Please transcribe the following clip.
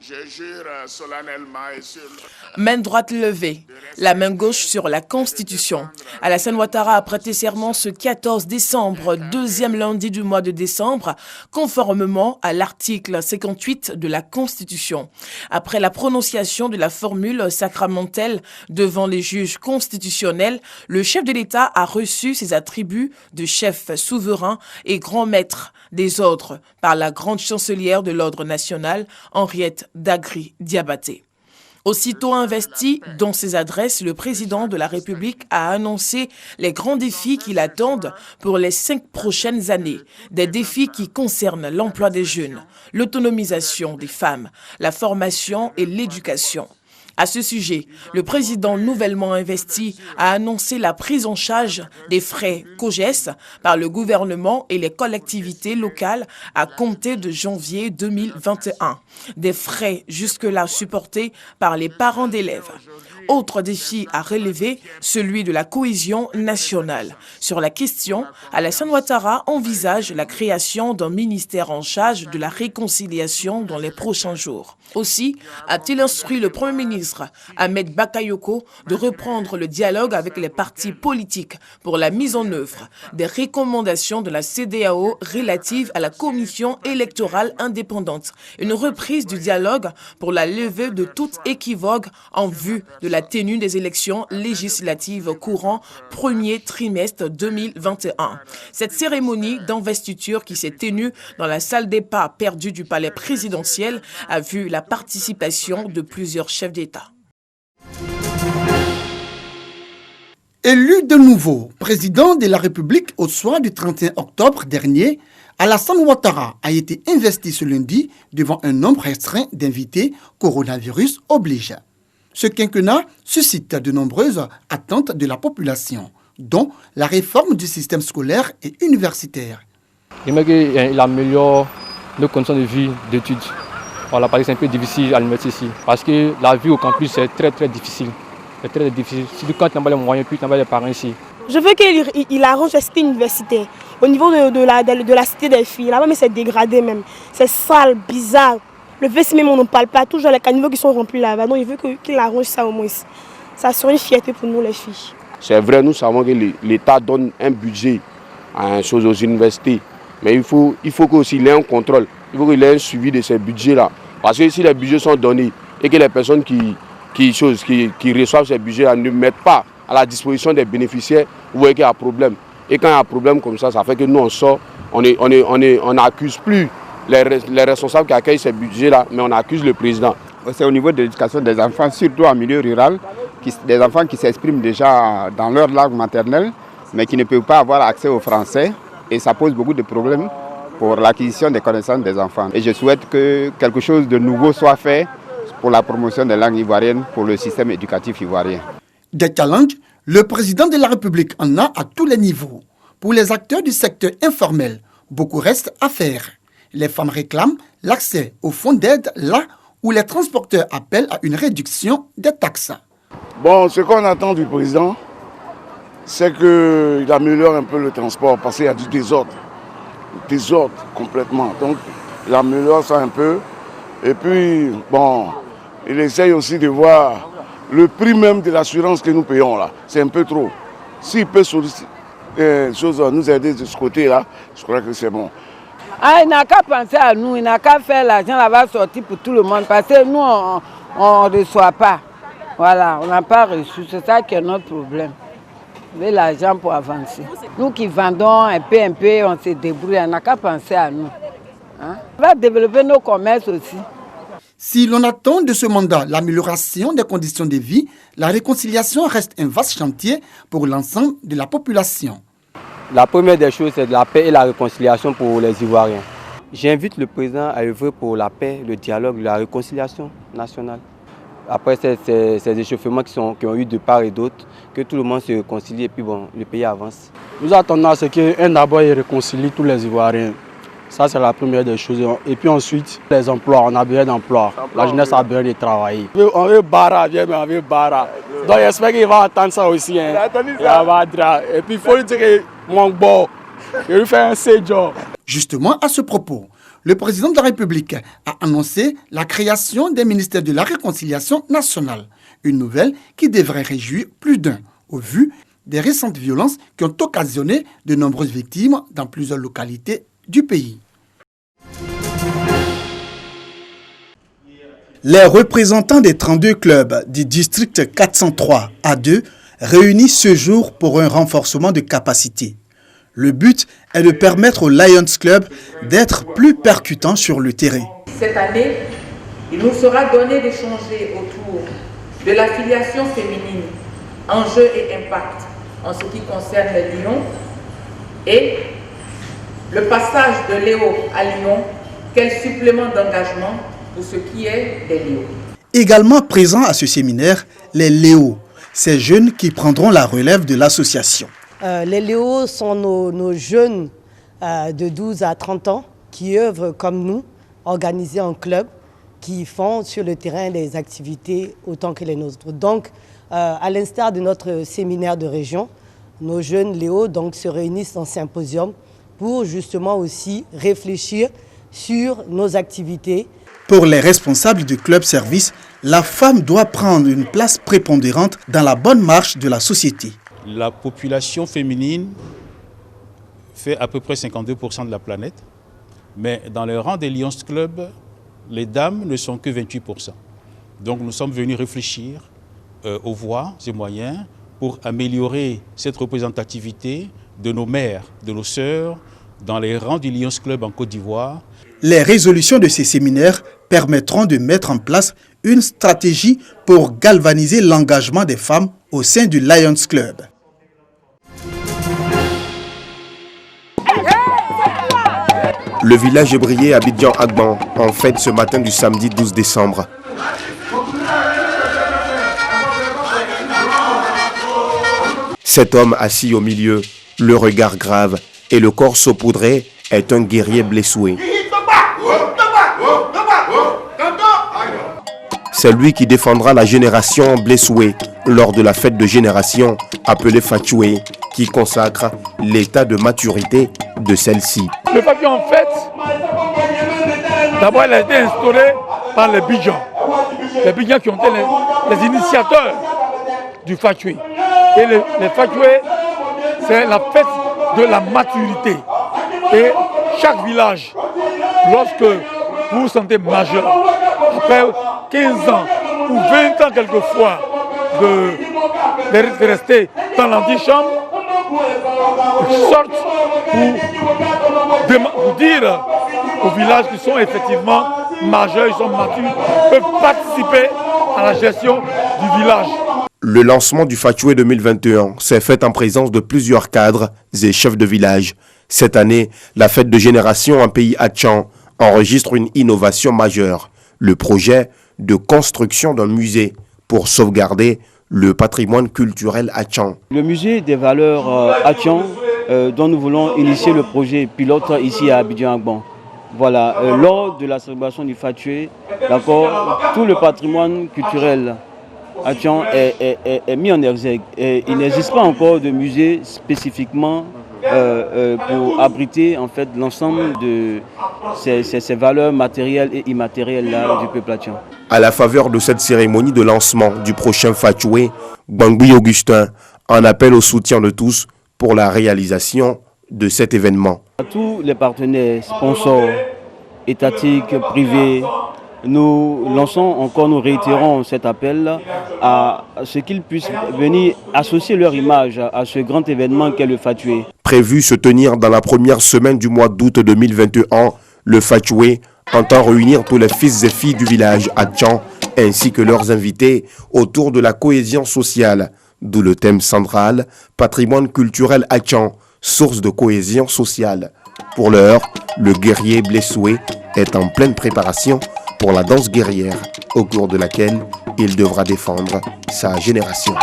Je jure solennellement et sur Main droite levée, la main gauche sur la Constitution. Alassane Ouattara a prêté serment ce 14 décembre, deuxième lundi du mois de décembre, conformément à l'article 58 de la Constitution. Après la prononciation de la formule sacramentelle devant les juges constitutionnels, le chef de l'État a reçu ses attributs de chef souverain et grand maître des ordres par la grande chancelière de l'ordre national, Henriette Dagri Diabaté. Aussitôt investi dans ses adresses, le président de la République a annoncé les grands défis qui l'attendent pour les 5 prochaines années. Des défis qui concernent l'emploi des jeunes, l'autonomisation des femmes, la formation et l'éducation. À ce sujet, le président nouvellement investi a annoncé la prise en charge des frais COJES par le gouvernement et les collectivités locales à compter de janvier 2021. Des frais jusque-là supportés par les parents d'élèves. Autre défi à relever, celui de la cohésion nationale. Sur la question, Alassane Ouattara envisage la création d'un ministère en charge de la réconciliation dans les prochains jours. Aussi a-t-il instruit le Premier ministre Ahmed Bakayoko de reprendre le dialogue avec les partis politiques pour la mise en œuvre des recommandations de la CEDEAO relatives à la commission électorale indépendante. Une reprise du dialogue pour la levée de toute équivoque en vue de la tenue des élections législatives courant premier trimestre 2021. Cette cérémonie d'investiture qui s'est tenue dans la salle des pas perdue du palais présidentiel a vu la participation de plusieurs chefs d'État. Élu de nouveau président de la République au soir du 31 octobre dernier, Alassane Ouattara a été investi ce lundi devant un nombre restreint d'invités, coronavirus oblige. Ce quinquennat suscite de nombreuses attentes de la population, dont la réforme du système scolaire et universitaire. J'aimerais qu'il améliore nos conditions de vie, d'études. Voilà, parce que c'est un peu difficile à l'université ici. Parce que la vie au campus, c'est très difficile. C'est très difficile. Surtout quand tu n'as pas les moyens, puis tu n'as pas les parents ici. Je veux qu'il arrange la cité universitaire. Au niveau de la cité des filles, là-bas, mais c'est dégradé même. C'est sale, bizarre. Le VC même, on n'en parle pas. Toujours les caniveaux qui sont remplis là-bas. Donc, il veut qu'il arrange ça au moins. Ça serait une fierté pour nous, les filles. C'est vrai, nous savons que l'État donne un budget à aux universités. Mais il faut qu'il y ait un contrôle. Il faut qu'il y ait un suivi de ces budgets-là. Parce que si les budgets sont donnés et que les personnes qui reçoivent ces budgets-là ne mettent pas à la disposition des bénéficiaires, vous voyez qu'il y a un problème. Et quand il y a un problème comme ça fait que nous on sort, on n'accuse plus les responsables qui accueillent ces budgets-là, mais on accuse le président. C'est au niveau de l'éducation des enfants, surtout en milieu rural, des enfants qui s'expriment déjà dans leur langue maternelle, mais qui ne peuvent pas avoir accès au français. Et ça pose beaucoup de problèmes pour l'acquisition des connaissances des enfants. Et je souhaite que quelque chose de nouveau soit fait pour la promotion des langues ivoiriennes, pour le système éducatif ivoirien. Des challenges, le président de la République en a à tous les niveaux. Pour les acteurs du secteur informel, beaucoup reste à faire. Les femmes réclament l'accès aux fonds d'aide là où les transporteurs appellent à une réduction des taxes. Bon, ce qu'on attend du président, c'est qu'il améliore un peu le transport parce qu'il y a du désordre complètement. Donc, il améliore ça un peu. Et puis, bon, il essaye aussi de voir le prix même de l'assurance que nous payons là. C'est un peu trop. S'il peut nous aider de ce côté-là, je crois que c'est bon. Ah, il n'a qu'à penser à nous, il n'a qu'à faire l'argent là-bas sortir pour tout le monde. Parce que nous, on ne reçoit pas. Voilà, on n'a pas reçu. C'est ça qui est notre problème. On veut l'argent pour avancer. Nous qui vendons un peu, on se débrouille. On n'a qu'à penser à nous. Hein? On va développer nos commerces aussi. Si l'on attend de ce mandat l'amélioration des conditions de vie, la réconciliation reste un vaste chantier pour l'ensemble de la population. La première des choses, c'est la paix et la réconciliation pour les Ivoiriens. J'invite le président à œuvrer pour la paix, le dialogue, la réconciliation nationale. Après ces échauffements qui ont eu de part et d'autre, que tout le monde se réconcilie et puis bon, le pays avance. Nous attendons à ce qu'un d'abord réconcilie tous les Ivoiriens. Ça, c'est la première des choses. Et puis ensuite, les emplois, on a besoin d'emplois. La jeunesse a besoin de travailler. On veut Bara, bien, mais on veut Bara. Donc j'espère qu'il va attendre ça aussi. Hein. Et puis il faut lui dire que mon bon, il lui fait un job. Justement, à ce propos, le président de la République a annoncé la création d'un ministère de la Réconciliation nationale, une nouvelle qui devrait réjouir plus d'un, au vu des récentes violences qui ont occasionné de nombreuses victimes dans plusieurs localités du pays. Les représentants des 32 clubs du district 403 A2 réunis ce jour pour un renforcement de capacité. Le but est de permettre au Lions Club d'être plus percutant sur le terrain. Cette année, il nous sera donné d'échanger autour de l'affiliation féminine, enjeux et impact en ce qui concerne les Lions et le passage de Léo à Lyon, quel supplément d'engagement pour ce qui est des Léos. Également présents à ce séminaire, les Léos, ces jeunes qui prendront la relève de l'association. Les Léos sont nos jeunes de 12 à 30 ans qui œuvrent comme nous, organisés en club, qui font sur le terrain des activités autant que les nôtres. Donc, à l'instar de notre séminaire de région, nos jeunes Léos donc, se réunissent en symposium pour justement aussi réfléchir sur nos activités. Pour les responsables du club service, la femme doit prendre une place prépondérante dans la bonne marche de la société. La population féminine fait à peu près 52% de la planète, mais dans le rang des Lions Club, les dames ne sont que 28%. Donc nous sommes venus réfléchir aux voies et moyens pour améliorer cette représentativité de nos mères, de nos sœurs, dans les rangs du Lions Club en Côte d'Ivoire. Les résolutions de ces séminaires permettront de mettre en place une stratégie pour galvaniser l'engagement des femmes au sein du Lions Club. Le village ébrié Abidjan-Agban en fête ce matin du samedi 12 décembre. Cet homme assis au milieu, le regard grave et le corps saupoudré est un guerrier blessé. C'est lui qui défendra la génération blessée lors de la fête de génération appelée Fatchoué, qui consacre l'état de maturité de celle-ci. Le Fatchoué en fait, d'abord elle a été instaurée par les Bidjans. Les Bidjans qui ont été les initiateurs du Fatchoué. Et les Fatchoué, c'est la fête de la maturité. Et chaque village, lorsque vous vous sentez majeur, après 15 ans ou 20 ans quelquefois de rester dans l'antichambre, ils sortent pour dire aux villages qui sont effectivement majeurs, ils sont matures, peuvent participer à la gestion du village. Le lancement du Fatchoué 2021 s'est fait en présence de plusieurs cadres et chefs de village. Cette année, la fête de génération en pays Hatchan enregistre une innovation majeure, le projet de construction d'un musée pour sauvegarder le patrimoine culturel Hatchan. Le musée des valeurs Hatchan, dont nous voulons initier le projet pilote ici à Abidjan-Agban. Voilà, lors de la célébration du Fatchoué, d'accord, tout le patrimoine culturel Hatchan est mis en exergue. Il n'existe pas encore de musée spécifiquement pour abriter en fait l'ensemble de ces valeurs matérielles et immatérielles là, du peuple Hatchan. À la faveur de cette cérémonie de lancement du prochain Fatchoué, Bangui Augustin en appelle au soutien de tous pour la réalisation de cet événement. À tous les partenaires, sponsors, étatiques, privés, nous réitérons cet appel à ce qu'ils puissent venir associer leur image à ce grand événement qu'est le Fatchoué. Prévu se tenir dans la première semaine du mois d'août 2021, le Fatchoué entend réunir tous les fils et filles du village Hatchan ainsi que leurs invités autour de la cohésion sociale, d'où le thème central, patrimoine culturel Hatchan, source de cohésion sociale. Pour l'heure, le guerrier blessé est en pleine préparation pour la danse guerrière, au cours de laquelle il devra défendre sa génération.